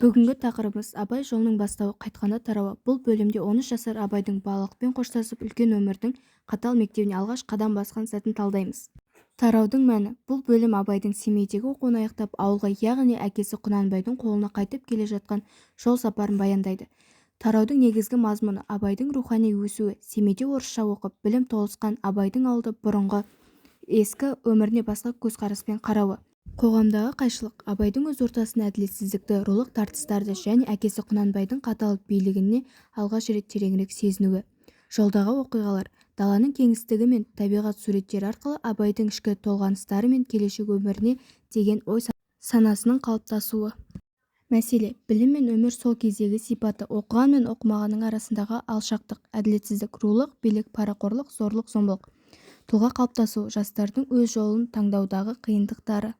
Бүгінгі тақырыбымыз Абай жолының бастауы қайтқанда тарауы. Бұл бөлімде 13 жасар Абайдың балалықпен қоштасып үлкен өмірдің қатал мектебіне алғаш қадам басқан сәтін талдаймыз. Тараудың мәні. Бұл бөлім Абайдың Семейдегі оқуын аяқтап ауылға, яғни әкесі Құнанбайдың қолына қайтып келе жатқан жол сапарын баяндайды. Тараудың негізгі мазмұны Абайдың рухани өсуі. Семейде орысша оқып, білім толысқан Абайдың ауылды бұрынғы ескі өміріне басқа көзқараспен қарауы. Қоғамдағы қайшылық. Абайдың өз ортасында әділетсіздікті, рулық тартыстарды және әкесі Құнанбайдың қатал билігіне алғаш рет тереңірек сезінуі. Жолдағы оқиғалар. Даланың кеңістігі мен табиғат суреттері арқылы Абайдың ішкі толғаныстары мен келешек өміріне деген ой санасының қалыптасуы. Мәселе. Білім мен өмір сол кездегі сипаты. Оқыған мен оқымағанның арасындағы алшақтық, әділетсіздік, рулық, билік, парақорлық, зорлық-зомбылық. Тұлға қалыптасуы. Жастардың өз жолын таңдаудағы қиындықтары.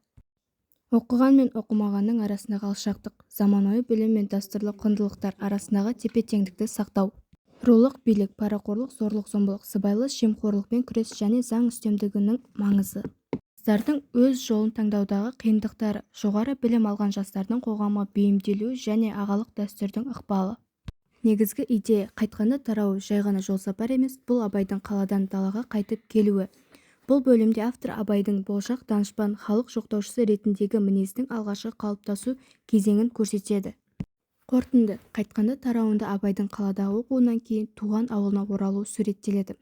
Оқыған мен оқымағанның арасындағы алшақтық, заманауи білім мен дәстүрлі құндылықтар арасындағы тепе-теңдікті сақтау. Рулық, билік, парақорлық, зорлық-зомбылық, сыбайлас жемқорлықпен күрес және заң үстемдігінің маңызы. Жастардың өз жолын таңдаудағы қиындықтары, жоғары білім алған жастардың қоғамға бейімделуі және ағалық дәстүрдің ықпалы. Негізгі идея. Қайтқанда тарауы жай ғана жолсапар емес, бұл Абайдың қаладан далаға қайтып келуі. Бұл бөлімде автор Абайдың болашақ данышпан, халық жоқтаушысы ретіндегі мінездің алғашқы қалыптасу кезеңін көрсетеді. Қорытынды. Қайтқанда тарауында Абайдың қаладағы оқуынан кейін туған ауылына оралуы суреттеледі.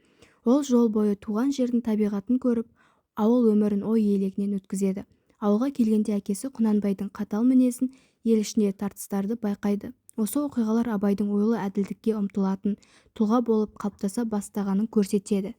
Ол жол бойы туған жердің табиғатын көріп, ауыл өмірін ой елегінен өткізеді. Ауылға келгенде әкесі Құнанбайдың қатал мінезін, ел ішіндегі тартыстарды байқайды. Осы оқиғалар Абайдың ойлы әділдікке ұмтылатын тұлға болып қалыптаса бастағанын көрсетеді.